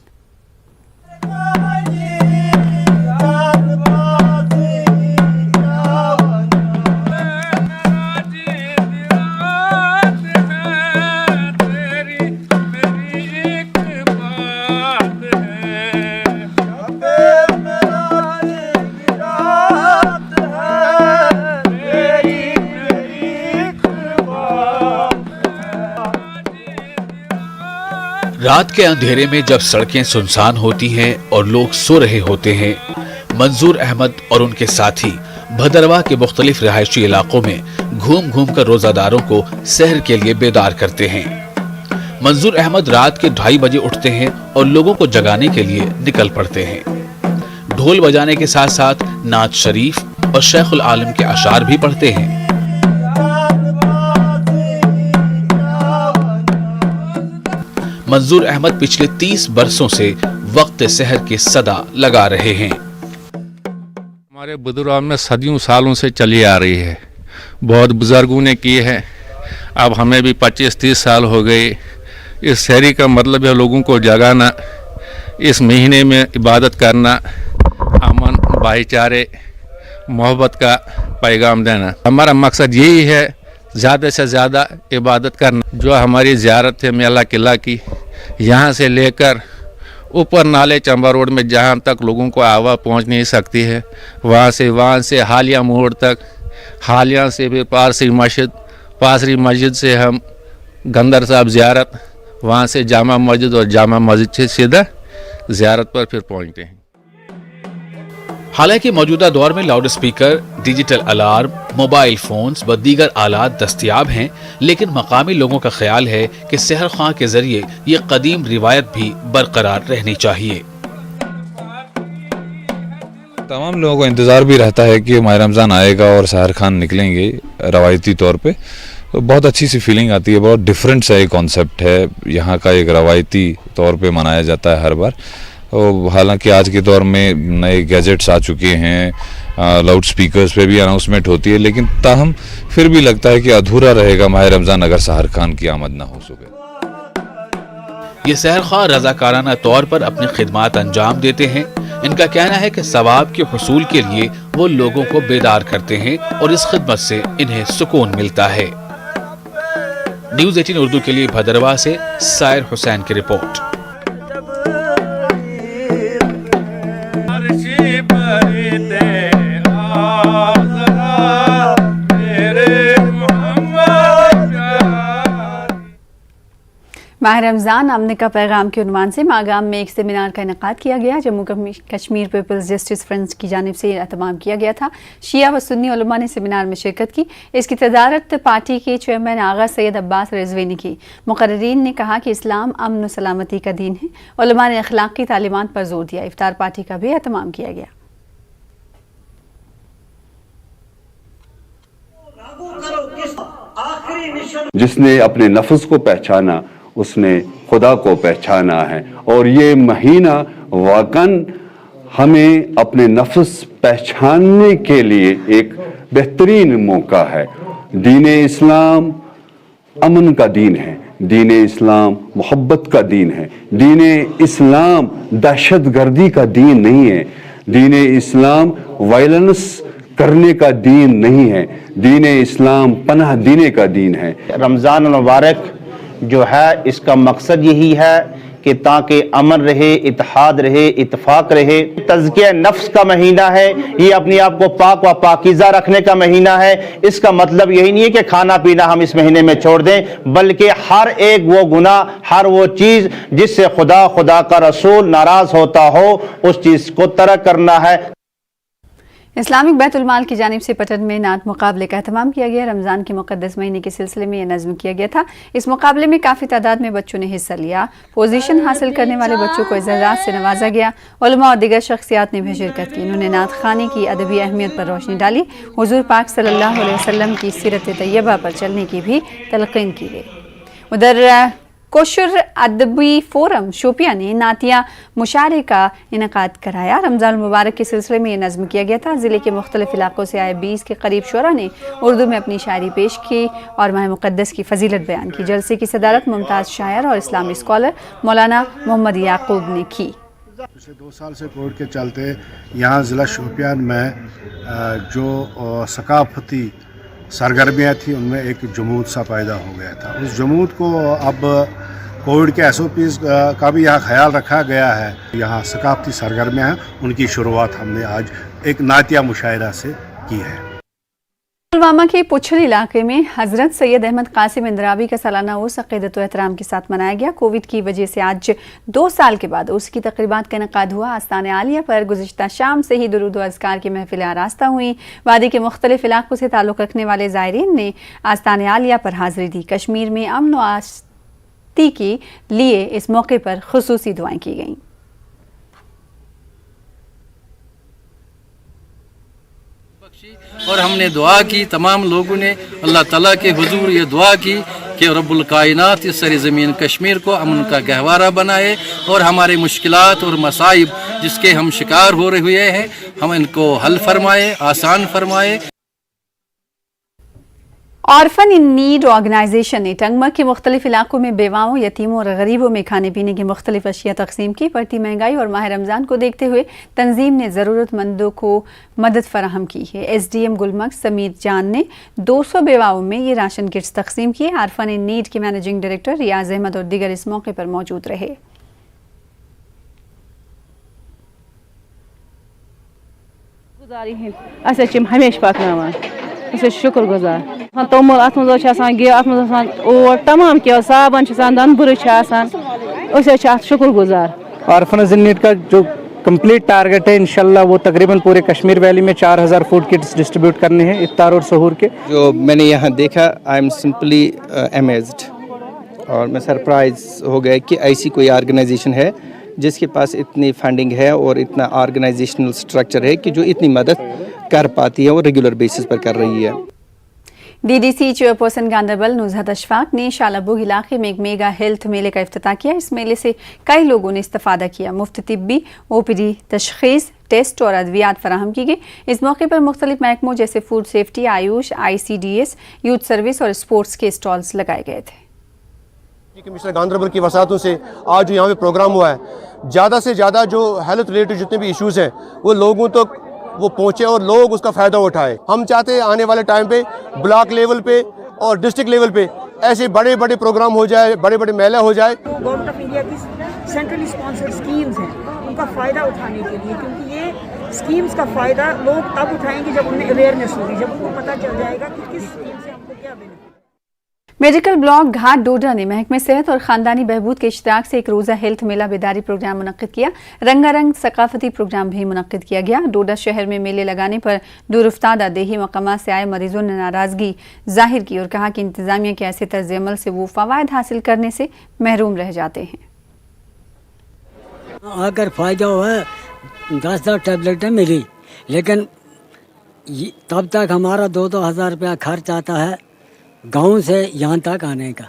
रात के अंधेरे में जब सड़कें सुनसान होती हैं और लोग सो रहे होते हैं, मंजूर अहमद और उनके साथी भदरवा के मुख्तलिफ रिहायशी इलाकों में घूम घूम कर रोजादारों को सहर के लिए बेदार करते हैं। मंजूर अहमद रात के 2:30 बजे उठते हैं और लोगों को जगाने के लिए निकल पड़ते हैं। ढोल बजाने के साथ साथ नात शरीफ और शेखुल आलम के अशार भी पढ़ते हैं। मंजूर अहमद पिछले 30 बरसों से वक्त सहर की सदा लगा रहे हैं। हमारे बुजुर्गों में सदियों सालों से चली आ रही है, बहुत बुजुर्गों ने की है। अब हमें भी 25-30 साल हो गए। इस सहरी का मतलब है लोगों को जगाना, इस महीने में इबादत करना, अमन भाईचारे मोहब्बत का पैगाम देना। हमारा मकसद यही है, ज़्यादा से ज़्यादा इबादत करना। जो हमारी ज़ियारत है मेला किला की, यहाँ से लेकर ऊपर नाले चंबा रोड में जहाँ तक लोगों को आवाज़ पहुँच नहीं सकती है, वहाँ से हालिया मोड़ तक, हालिया से भी पासरी मस्जिद से हम गंदर साहब ज़ियारत, वहाँ से जामा मस्जिद और जामा मस्जिद से सीधा ज़ियारत पर फिर पहुँचते हैं। हालांकि मौजूदा दौर में loud speaker, digital alarm, mobile phones व दीगर आलात दस्तयाब हैं, लेकिन मकामी लोगों का ख्याल है कि सहर खां के जरिए ये कदीम रिवायत भी बरकरार रहनी चाहिए। तमाम लोगों को इंतज़ार भी रहता है कि माह रमज़ान आएगा और सहर खान निकलेंगे रवायती तौर पे, तो बहुत अच्छी सी फीलिंग आती है। बहुत डिफरेंट सा एक कॉन्सेप्ट है, यहाँ का एक रवायती तौर पे मनाया जाता है हर बार। हालांकि आज के दौर में नए गैजेट्स आ चुके हैं, लाउड स्पीकर्स पे भी अनाउंसमेंट होती है, लेकिन ताहम फिर भी लगता है कि अधूरा रहेगा माह रमज़ान अगर सहर खान की आमद ना हो सुबह। ये सहरख्वाह रज़ाकाराना तौर पर अपनी खिदमात अंजाम देते हैं। इनका कहना है कि सवाब के हुसूल के लिए वो लोगों को बेदार करते हैं और इस खिदमत से इन्हें सुकून मिलता है। न्यूज़ 18 उर्दू के लिए भदरवा से सायर हुसैन की रिपोर्ट। माह रमज़ान अमन का पैगाम के उन्वान से मागाम में एक सेमिनार का इनेकाद किया गया। Jammu Kashmir people's justice front की जानिब से एहतमाम किया गया था। शिया व सुन्नी उलमा ने सेमिनार में शिरकत की। इसकी तदारत पार्टी के चेयरमैन आगा सैयद अब्बास रिजवी ने की। मुकर्रिरीन ने कहा कि इस्लाम अमन व सलामती का दीन है। उलमा ने अखलाक की तालीमात पर जोर दिया। इफ्तार पार्टी का भी एहतमाम किया गया। जिसने अपने नफ्स को पहचाना उसने खुदा को पहचाना है, और ये महीना वाकन हमें अपने नफ्स पहचानने के लिए एक बेहतरीन मौका है। दीन इस्लाम अमन का दीन है, दीन इस्लाम मोहब्बत का दीन है, दीन इस्लाम दहशतगर्दी का दीन नहीं है, दीन इस्लाम वायलेंस करने का दीन नहीं है, दीन इस्लाम पनाह देने का दीन है। रमज़ान मुबारक जो है इसका मकसद यही है कि ताकि अमन रहे, इत्तेहाद रहे, इत्तेफाक रहे। तज़किया नफ्स का महीना है, ये अपने आप को पाक व पाकीज़ा रखने का महीना है। इसका मतलब यही नहीं है कि खाना पीना हम इस महीने में छोड़ दें, बल्कि हर एक वो गुनाह, हर वो चीज़ जिससे खुदा का रसूल नाराज़ होता हो उस चीज़ को तर्क करना है। इस्लामिक बैतुल माल की जानिब से पटन में नात मुकाबले का एहतमाम किया गया। रमज़ान के मुक़द्दस महीने के सिलसिले में यह नज़्म किया गया था। इस मुकाबले में काफ़ी तादाद में बच्चों ने हिस्सा लिया। पोजीशन हासिल करने वाले बच्चों को इज़्ज़ात से नवाजा गया। उलमा और दीगर शख्सियात ने भी शिरकत की। उन्होंने नात खानी की अदबी अहमियत पर रोशनी डाली। हुज़ूर पाक सल्लल्लाहु अलैहि वसल्लम की सीरत तैयबा पर चलने की भी तलक़ीन की गई। उधर कोशर अदबी फोरम शोपिया ने नातिया मुशारे का इनेकाद कराया। रमज़ान मुबारक के सिलसिले में ये नज़्म किया गया था। ज़िले के मुख्तलिफ इलाकों से आए 20 के करीब शुरा ने उर्दू में अपनी शायरी पेश की और माह मुक़द्दस की फजीलत बयान की। जलसे की सदारत मुमताज़ शायर और इस्लामी स्कॉलर मौलाना मोहम्मद याकूब ने की। पिछले 2 साल से कोविड के चलते यहाँ ज़िला शोपियान में जो सकाफती सरगर्मियाँ थी उनमें एक जमूद सा पैदा हो गया था। उस जमूद को अब कोविड के SOPs का भी यहाँ ख्याल रखा गया है। यहाँ सकाफती सरगर्मियाँ हैं, उनकी शुरुआत हमने आज एक नातिया मुशायरा से की है। पुलवामा के पुछल इलाके में हज़रत सैयद अहमद कासिम इंदरावी का सालाना उर्स अक़ीदत व एहतराम के साथ मनाया गया। कोविड की वजह से आज 2 साल के बाद उसकी तक़रीबात का इनेकाद हुआ। आस्तान आलिया पर गुज़िश्ता शाम से ही दुरूद व अज़कार की महफिलें आरास्ता हुई। वादी के मुख्तलिफ इलाकों से ताल्लुक़ रखने वाले ज़ायरीन ने आस्तान आलिया पर हाज़िरी दी। कश्मीर में अमन व आस्ती के लिए इस मौके पर खुसूसी दुआएं की गईं। और हमने दुआ की, तमाम लोगों ने अल्लाह ताला के हुजूर ये दुआ की कि रब्बुल कायनात इस सरज़मीन कश्मीर को अमन का गहवारा बनाए और हमारे मुश्किलात और मसाइब जिसके हम शिकार हो रहे हुए हैं हम इनको हल फरमाए, आसान फरमाए। ऑर्फन इन नीड ऑर्गेनाइजेशन ने टंगमक के मुख्तलिफ इलाकों में बेवाओं, यतीमों और गरीबों में खाने पीने की मुख्तलिफ अशिया तकसीम की। बढ़ती महंगाई और माह रमज़ान को देखते हुए तंजीम ने ज़रूरतमंदों को मदद फराहम की है। SDM गुलमर्ग समीर जान ने 200 बेवाओं में ये राशन किट्स तकसीम किए। ऑर्फन इन नीड के मैनेजिंग डायरेक्टर रियाज अहमद और दीगर इस मौके पर मौजूद रहे। हमेशा पकनावान शुक्र गुजार तोमुल अत गे अत तमाम क्या साबन दनबुर शुक्र गुजार। ऑर्फनेज इन नीड का जो कंप्लीट टारगेट है इंशाल्लाह वो तकरीबन पूरे कश्मीर वैली में 4000 फूड किट्स डिस्ट्रीब्यूट करने हैं इफ्तार और सहूर के। जो मैंने यहाँ देखा आई एम सिंपली अमेज्ड और मैं सरप्राइज हो गया कि ऐसी कोई ऑर्गेनाइजेशन है जिसके पास इतनी फंडिंग है और इतना ऑर्गेनाइजेशनल स्ट्रक्चर है कि जो इतनी मदद कर पाती है और रेगुलर बेसिस पर कर रही है। डीडीसी चेयरपर्सन गांधरबल नुज़हत अशफाक ने शालाबुग इलाके में एक मेगा हेल्थ मेले का इफ्तिताह किया। इस मेले से कई लोगों ने इस्तेफादा किया। मुफ्त तिब्बी, ओपीडी, तशखीस, टेस्ट और अद्वियात फराहम की गई। इस मौके पर मुख्तलिफ महकमों जैसे food safety, Ayush, ICDS, youth service और स्पोर्ट्स के स्टॉल्स लगाए गए थे। कमिश्नर गांधरबल की वसातों से आज जो यहाँ पे प्रोग्राम हुआ है, ज़्यादा से ज़्यादा जो हेल्थ रिलेटेड जितने भी इश्यूज़ हैं वो लोगों तक वो पहुँचे और लोग उसका फ़ायदा उठाए। हम चाहते हैं आने वाले टाइम पे ब्लॉक लेवल पे और डिस्ट्रिक्ट लेवल पे ऐसे बड़े बड़े प्रोग्राम हो जाए, बड़े बड़े मेले हो जाए। गवर्नमेंट ऑफ इंडिया की सेंट्रली स्पॉन्सर्ड स्कीम्स हैं, उनका फ़ायदा उठाने के लिए, क्योंकि ये स्कीम्स का फ़ायदा लोग तब उठाएंगे जब उनमें अवेयरनेस होगी, जब उनको पता चल जाएगा कि किस स्कीम से हमको क्या बेनिफिट। मेडिकल ब्लॉक घाट डोडा ने महकमे सेहत और ख़ानदानी बहबूद के इश्तराक से एक रोज़ा हेल्थ मेला बेदारी प्रोग्राम मुनक्किद किया। रंगारंग सकाफती प्रोग्राम भी मुनक्किद किया गया। डोडा शहर में मेले लगाने पर दूरफ्तादा देही मकामात से आए मरीजों ने नाराज़गी जाहिर की और कहा कि इंतज़ामिया के ऐसे तर्ज अमल से वो फ़वायद हासिल करने से महरूम रह जाते हैं। अगर फ़ायदा हुआ 10 टैबलेटें मिली, लेकिन तब तक हमारा 2-2 हज़ार रुपया खर्च आता है गांव से यहाँ तक आने का,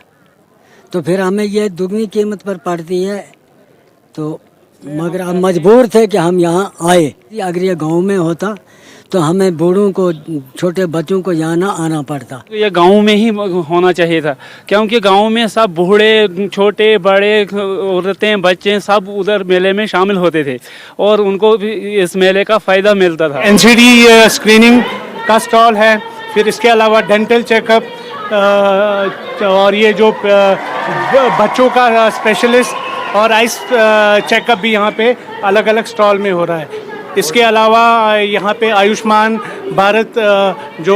तो फिर हमें ये दुगनी कीमत पर पड़ती है। तो मगर हम मजबूर थे कि हम यहाँ आए। अगर ये गांव में होता तो हमें बूढ़ों को, छोटे बच्चों को यहाँ ना आना पड़ता। ये गांव में ही होना चाहिए था, क्योंकि गांव में सब बूढ़े, छोटे, बड़े, औरतें, बच्चे सब उधर मेले में शामिल होते थे और उनको भी इस मेले का फ़ायदा मिलता था। NCD स्क्रीनिंग का स्टॉल है, फिर इसके अलावा डेंटल चेकअप और ये जो बच्चों का स्पेशलिस्ट और आइस चेकअप भी यहाँ पे अलग अलग स्टॉल में हो रहा है। इसके अलावा यहाँ पे आयुष्मान भारत जो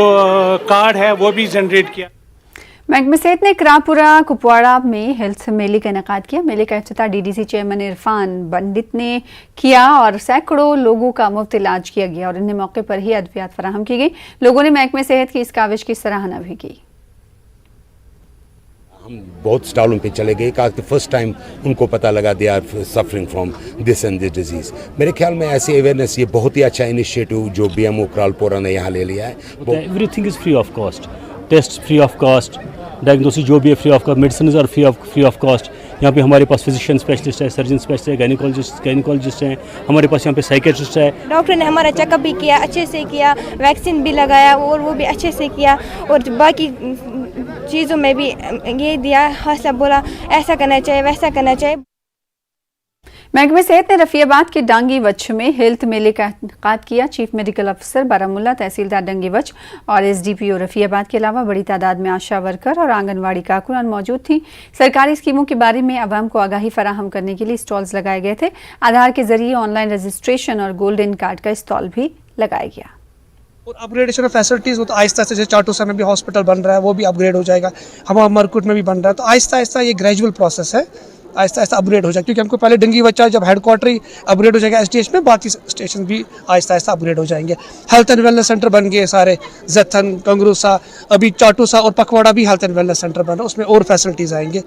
कार्ड है वो भी जनरेट किया। महकमे सेहत ने करापुरा कुपवाड़ा में हेल्थ मेले का इनेकाद किया। मेले का इफ्तिताह डीडीसी चेयरमैन इरफान पंडित ने किया और सैकड़ों लोगों का मुफ्त इलाज किया गया और इन्हें मौके पर ही अद्वियात फराहम की गई। लोगों ने महकमे सेहत की इस काविश की सराहना भी की। हम बहुत स्टॉलों पे चले गए, कहा कि फर्स्ट टाइम उनको पता लगा they are suffering from this and this disease. मेरे ख्याल में ऐसी अवेयरनेस, ये बहुत ही अच्छा इनिशिएटिव जो BMO करालपोरा ने यहाँ ले लिया है। Everything is free of cost, test free of cost, diagnosis जो भी है free of cost, medicine are free of cost. यहाँ पे हमारे पास फिजिशियन स्पेशलिस्ट है, सर्जन स्पेशलिस्ट है, गायनिकोलॉजिस्ट हैं, हमारे पास यहाँ पे साइकेट्रिस्ट है। डॉक्टर ने हमारा चेकअप भी किया, अच्छे से किया, वैक्सीन भी लगाया और वो भी अच्छे से किया और बाकी चीज़ों में भी ये दिया, ऐसा बोला ऐसा करना चाहिए, वैसा करना चाहिए। महकमे सेहत ने रफियाबाद के डांगी वच में हेल्थ मेले का इनेकाद किया। चीफ मेडिकल अफसर बारामुल्ला, तहसीलदार डांगी वच और SDPO रफियाबाद के अलावा बड़ी तादाद में आशा वर्कर और आंगनवाड़ी कारकुनान मौजूद थी। सरकारी स्कीमों के बारे में आवाम को आगाही फराहम करने के लिए स्टॉल्स लगाए गए थे। आधार के जरिए ऑनलाइन रजिस्ट्रेशन और गोल्डन कार्ड का स्टॉल भी लगाया गया। और अपग्रेडेशन ऑफ फैसिलिटीज़, वो तो आहिस्ता आहिस्ता, जैसे चाटूसा में भी हॉस्पिटल बन रहा है वो भी अपग्रेड हो जाएगा, हमारा मरकुट में भी बन रहा है, तो आहिस्ता आहिस्ता ये ग्रेजुअल प्रोसेस है, आहिस्ता आहिस्ता अपग्रेड हो जाएगा। क्योंकि हमको पहले डंगी बच्चा जब हेडक्वार्टर ही अपग्रेड हो जाएगा SDH में, बाकी स्टेशन भी आहिस्ता आहिस्ता अपग्रेड हो जाएंगे। हेल्थ एंड वेलनेस सेंटर बन गए सारे, जत्थन, कंगरूसा, अभी चाटूसा और पखवाड़ा भी हेल्थ एंड वेलनेस सेंटर बना, उसमें और फैसिलिटीज़ आएंगे।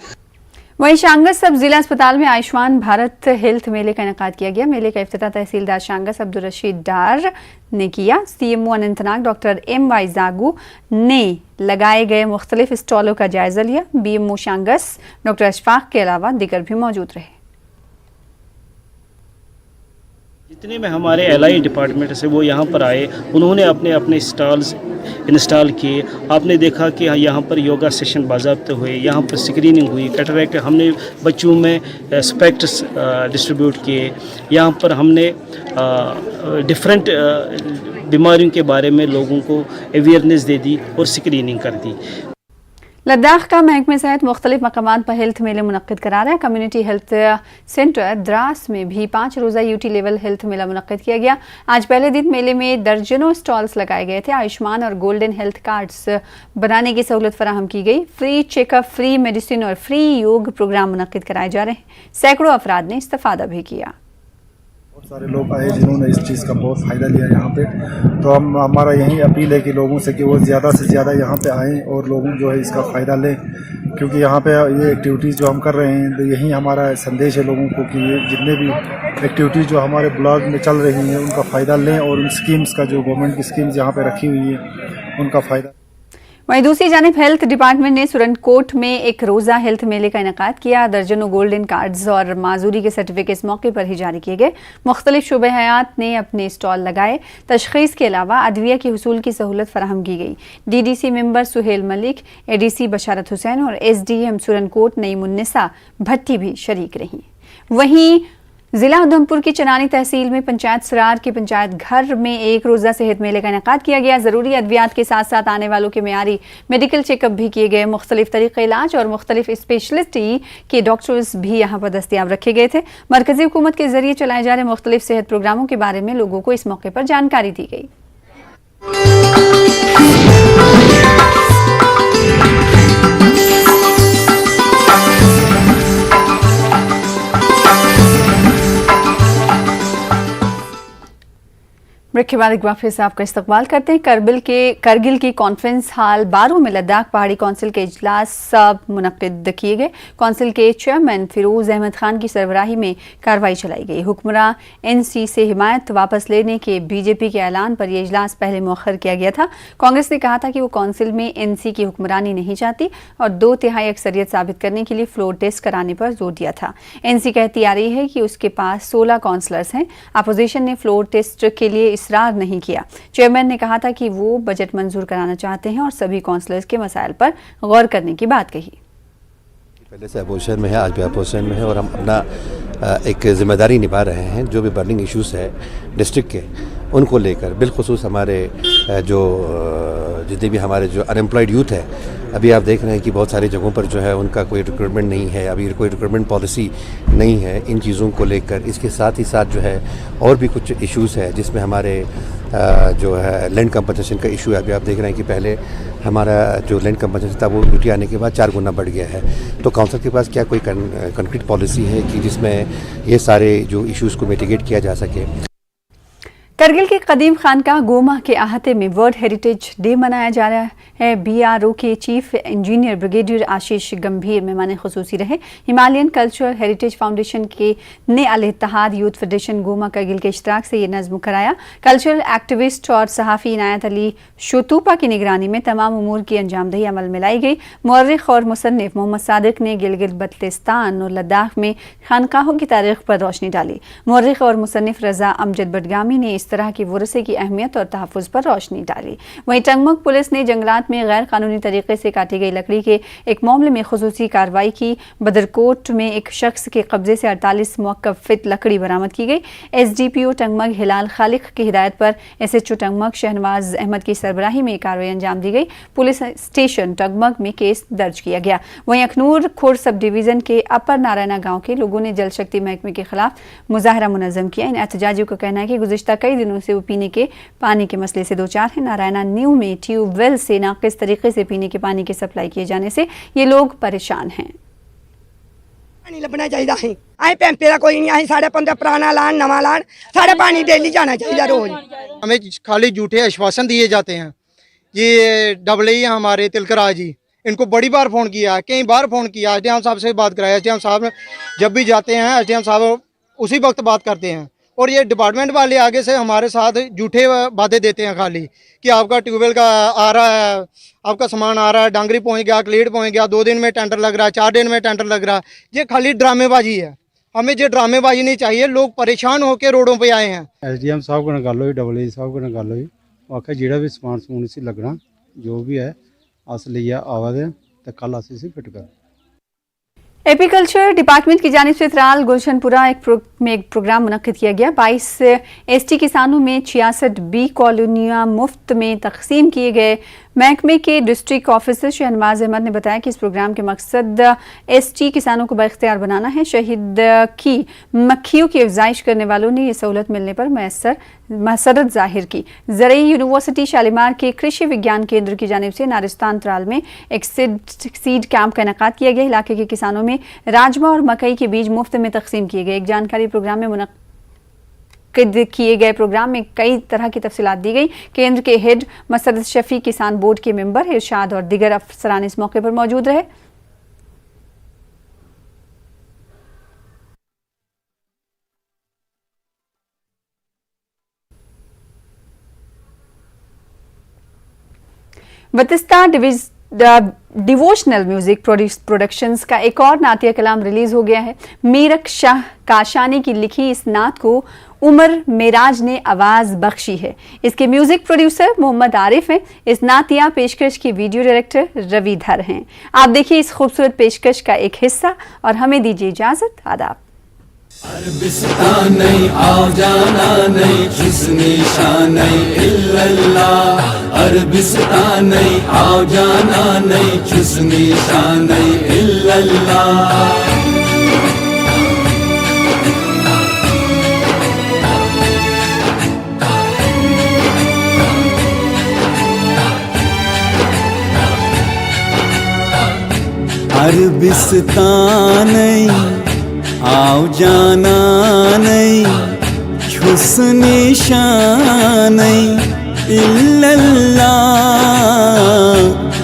वहीं शांगस सब जिला अस्पताल में आयुष्मान भारत हेल्थ मेले का इनेकाद किया गया। मेले का इफ्तिताह तहसीलदार शांगस अब्दुल रशीद डार ने किया। CMO अनंतनाग डॉक्टर MY जागू ने लगाए गए मुख्तलिफ स्टॉलों का जायजा लिया। BMO शांगस डॉक्टर अशफाक के अलावा दीगर भी मौजूद रहे। जितने में हमारे LI डिपार्टमेंट से वो यहाँ पर आए, उन्होंने अपने अपने स्टॉल्स इंस्टॉल किए। आपने देखा कि यहाँ पर योगा सेशन बाज़ाब्ते हुए, यहाँ पर स्क्रीनिंग हुई, कैटरैक्ट हमने बच्चों में स्पेक्ट्स डिस्ट्रीब्यूट किए। यहाँ पर हमने डिफरेंट बीमारियों के बारे में लोगों को अवेयरनेस दे दी और स्क्रीनिंग कर दी। लद्दाख का महकमे सेहत मुख्तलिफ मकामात पर हेल्थ मेले मुनक्किद करा रहा है। कम्युनिटी हेल्थ सेंटर द्रास में भी 5 रोज़ा UT लेवल हेल्थ मेला मुनक्किद किया गया। आज पहले दिन मेले में दर्जनों स्टॉल्स लगाए गए थे। आयुष्मान और गोल्डन हेल्थ कार्ड्स बनाने की सहूलत फराहम की गई। फ्री चेकअप, फ्री मेडिसिन और फ्री योग प्रोग्राम मुनक्किद कराए जा रहे हैं। सैकड़ों अफराद ने इस्तेफादा भी किया। बहुत सारे लोग आए जिन्होंने इस चीज़ का बहुत फ़ायदा लिया यहाँ पे, तो हमारा यही अपील है कि लोगों से कि वो ज़्यादा से ज़्यादा यहाँ पे आएँ और लोगों जो है इसका फ़ायदा लें, क्योंकि यहाँ पे ये एक्टिविटीज़ जो हम कर रहे हैं तो यही हमारा संदेश है लोगों को कि ये जितने भी एक्टिविटीज़ जो हमारे ब्लॉक में चल रही हैं उनका फ़ायदा लें और उन स्कीम्स का, जो गवर्नमेंट की स्कीम्स यहाँ पर रखी हुई है, उनका फ़ायदा। वहीं दूसरी जानिब हेल्थ डिपार्टमेंट ने सुरनकोट में एक रोजा हेल्थ मेले का इनेकाद किया। दर्जनों गोल्डन कार्ड्स और माजूरी के सर्टिफिकेट इस मौके पर ही जारी किए गए। मुख्तलिफ शुबे हयात ने अपने स्टॉल लगाए। तशखीस के अलावा अदविया की हुसूल की सहूलत फराहम की गई। DDC member Suhail Malik, ADC Basharat Hussain और SDM सुरनकोट नईमुन्निसा भट्टी भी शरीक रहीं। वहीं जिला उधमपुर की चनानी तहसील में पंचायत सरार के पंचायत घर में एक रोजा सेहत मेले का इनेकाद किया गया। जरूरी अद्वियात के साथ साथ आने वालों के मेयारी मेडिकल चेकअप भी किए गए। मुख्तलिफ तरीके इलाज और मुख्तलिफ स्पेशलिटी के डॉक्टर्स भी यहाँ पर दस्तियाब रखे गए थे। मरकजी हुकूमत के जरिए चलाए जा रहे मुख्तलिफ सेहत प्रोग्रामों के बारे में लोगों को इस मौके पर जानकारी दी गई। ब्रेक के बाद एक बार फिर से आपका इस्तकबाल करते हैं। करगिल की कॉन्फ्रेंस हाल बारू में लद्दाख पहाड़ी कौंसिल के इजलास मुनक्किद किए गए। कौंसिल के चेयरमैन फिरोज अहमद खान की सरबराही में कार्रवाई चलाई गई। हुक्मरान NC से हिमायत वापस लेने के BJP के ऐलान पर यह इजलास पहले मुअख्खर किया गया था। कांग्रेस ने कहा था कि वो कौंसिल में NC की हुक्मरानी नहीं चाहती और 2/3 अक्सरियत साबित करने के लिए फ्लोर टेस्ट कराने पर जोर दिया था। NC कहती आ रही है कि उसके पास 16 काउंसलर्स हैं। अपोजिशन ने फ्लोर टेस्ट के लिए इसरार नहीं किया। चेयरमैन ने कहा था कि वो बजट मंजूर कराना चाहते हैं और सभी काउंसलर्स के मसाइल पर गौर करने की बात कही। पहले से अपोजिशन में है, आज भी अपोजिशन में है और हम अपना एक जिम्मेदारी निभा रहे हैं। जो भी बर्निंग इश्यूज है डिस्ट्रिक्ट के उनको लेकर, बिलखुसूस हमारे जो जितने भी हमारे जो अनएम्प्लॉयड यूथ है, अभी आप देख रहे हैं कि बहुत सारी जगहों पर जो है उनका कोई रिक्रूटमेंट नहीं है, अभी कोई रिक्रूटमेंट पॉलिसी नहीं है। इन चीज़ों को लेकर इसके साथ ही साथ जो है और भी कुछ इश्यूज़ है जिसमें हमारे जो है लैंड कंपनसेशन का इशू है। अभी आप देख रहे हैं कि पहले हमारा जो लैंड कंपनसेशन था वो ड्यूटी आने के बाद 4 गुना बढ़ गया है। तो काउंसिल के पास क्या कोई कंक्रीट पॉलिसी है कि जिसमें ये सारे जो इश्यूज़ को मिटिगेट किया जा सके। करगिल के कदीम खानकाह गोमा के अहाते में वर्ल्ड हेरिटेज डे मनाया जा रहा है। BRO के चीफ इंजीनियर ब्रिगेडियर आशीष गंभीर मेहमान खुसूसी रहे। हिमालयन कल्चरल हेरिटेज फाउंडेशन के ने अल इत्तेहाद यूथ फेडरेशन गोमा करगिल के इश्तराक से ये नज़्म कराया। कल्चरल एक्टिविस्ट और सहाफ़ी इनायत अली शोतूपा की निगरानी में तमाम उमूर की अंजामदही अमल में लाई गई। मौर्रिख और मुसन्निफ मोहम्मद सादिक ने गिलगित बल्तिस्तान और लद्दाख में खानकाहों की तारीख पर रोशनी डाली। मौर्रिख और मुसन्निफ रजा अमजद बडगामी ने इस तरह की वरसे की अहमियत और तहफ़्फ़ुज़ पर रोशनी डाली। वहीं टंगमग पुलिस ने जंगलात में गैर कानूनी तरीके से काटी गई लकड़ी के एक मामले में खुसूसी कार्रवाई की। बदरकोट में एक शख्स के कब्जे से 48 मुवक्कफ़ित लकड़ी बरामद की गई। SDPO टंगमग हिलाल खालिक की हिदायत पर SHO टंगमग शहनवाज अहमद की सरबराही में कार्रवाई अंजाम दी गई। पुलिस स्टेशन टंगमग में केस दर्ज किया गया। वहीं अखनूर खुर सब डिवीज़न के अपर नारायणा गाँव के लोगों ने जल शक्ति महकमे के खिलाफ मुजाहरा मुनज़्ज़म किया। इन एहतजाजियों का कहना है कि गुज़िश्ता कई दिनों से वो पीने के पानी के मसले से दो चार हैं। नारायणा न्यू में ट्यूबवेल से नाक़िस तरीके से पीने के पानी की सप्लाई किए जाने से ये लोग परेशान हैं। पानी लभना चाहिए है। अं पैंपे का कोई नहीं, साढ़े 15 पुराना लान नवा लान, साढ़े पानी डेली जाना चाहिए रोज। हमें खाली झूठे आश्वासन दिए जाते हैं। ये डबलई हमारे तिलकराज जी, इनको बड़ी बार फ़ोन किया, कई बार फ़ोन किया, SDM साहब से बात कराया। SDM साहब जब भी जाते हैं SDM साहब उसी वक्त बात करते हैं। और ये डिपार्टमेंट वाले आगे से हमारे साथ झूठे वादे देते हैं खाली कि आपका ट्यूबवेल का आ रहा है, आपका सामान आ रहा है, डांगरी पहुंच गया, क्लीड पहुंच गया, 2 दिन में टेंडर लग रहा है, 4 दिन में टेंडर लग रहा है। ये खाली ड्रामेबाजी है। हमें ये ड्रामेबाजी नहीं चाहिए। लोग परेशान होकर रोडों पे आए हैं। SDM साहब को गल हुई, डबलई साहब को गल हुई, आखिर जेड़ा भी समान समून से लगना जो भी है अस लिया आवा दे तो कल अस इसे फिट कर। एपीकल्चर डिपार्टमेंट की जानिब से त्राल गुलशनपुरा एक प्रोग्राम मुनक्किद किया गया। 22 ST किसानों में 66 बी कॉलोनियाँ मुफ्त में तकसीम किए गए। महकमे के डिस्ट्रिक्ट ऑफिसर शहनवाज अहमद ने बताया कि इस प्रोग्राम के मकसद ST किसानों को बाइख्तियार बनाना है। शहीद की मक्खियों की अफजाइश करने वालों ने यह सहूलत मिलने पर मसरत जाहिर की। ज़रई यूनिवर्सिटी शालीमार के कृषि विज्ञान केंद्र की जानिब से नारिस्तान त्राल में एक सीड कैंप का इनेकाद किया गया। इलाके के किसानों में राजमा और मकई के बीज मुफ्त में तकसीम किए गए। एक जानकारी प्रोग्राम में किए गए प्रोग्राम में कई तरह की तफसीलात दी गई। केंद्र के हेड मसरत शफी, किसान बोर्ड के मेंबर इरशाद और दिगर अफसरान इस मौके पर मौजूद रहे। वतिस्ता डिवोशनल म्यूजिक प्रोडक्शंस का एक और नातिया कलाम रिलीज हो गया है। मीरक शाह काशानी की लिखी इस नात को उमर मेराज ने आवाज बख्शी है। इसके म्यूजिक प्रोड्यूसर मोहम्मद आरिफ हैं। इस नातिया पेशकश की वीडियो डायरेक्टर रविधर हैं। आप देखिए इस खूबसूरत पेशकश का एक हिस्सा और हमें दीजिए इजाजत। आदाब। अरबिस्तान नहीं आओ जाना नहीं जिस्नी शान नहीं इल्लल्लाह। अरबिस्तान नहीं आओ जाना नहीं जिस्नी शान नहीं इल्लल्लाह। अरबिस्तान नहीं आओ जाना नहीं हुस्न शान नहीं इल्लल्लाह।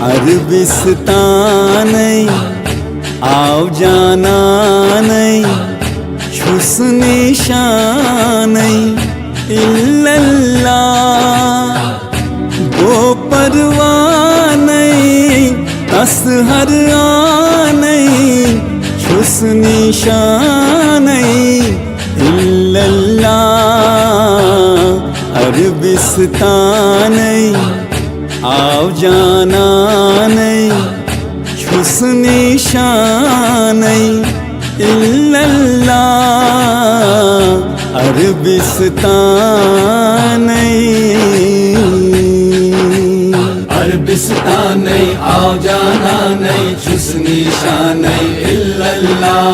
अरबिस्तान नहीं आओ जाना नहीं हुस्न शान नहीं इल्लल्लाह। वो परवाह नहीं असहर नहीं हुस्न शान इल्लल्लाह। अरबिस्तान नहीं आओ जाना नहीं हुस्न शान इल्लल्लाह। अरबिस्तान अरबिस्तान नहीं आओ जाना नहीं हुस्न शान नहीं इल्लल्लाह।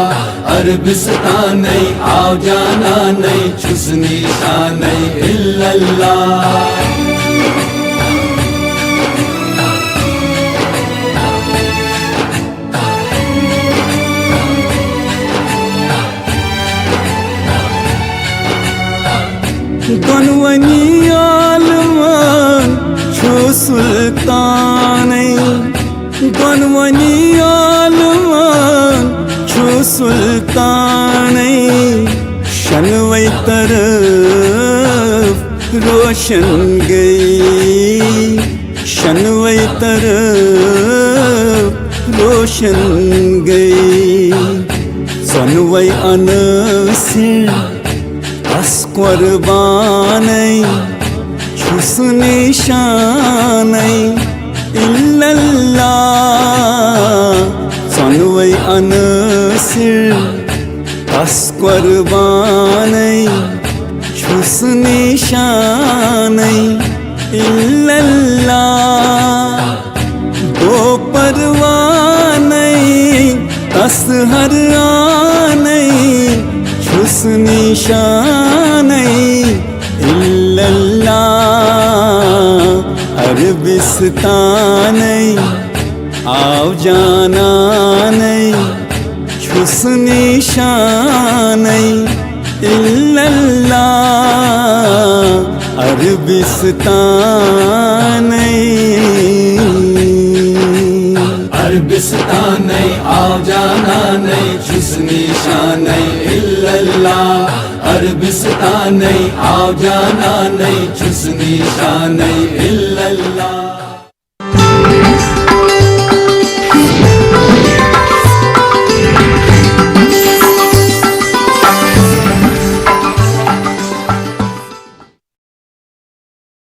अरबिस्तान नहीं आओ जाना नहीं हुस्न शान नहीं इल्लल्लाह। गनवनी आलमान छो सुल्तान गनवनी आलमान छो सुल्तान शनवई तरफ रोशन गई शनवई तरफ रोशन गई। सनवई अनसिर अस कुर्बान हुस्न शान इल्लल्लाह। सनवई अनसिर अस कुर्बान हुस्न शान इल्लल्लाह। वो परवाह नहीं असहर नहीं हुस्न शान इल्लल्लाह। अरबिस्तान नहीं आओ जाना नहीं हुस्न शान इल्लल्लाह। अरबिस्तान अरबिस्तान नहीं आओ जाना नहीं हुस्न शान नहीं इल्लल्लाह। अरबिस्तान नहीं आओ जाना नहीं हुस्न शान नहीं इल्लल्लाह।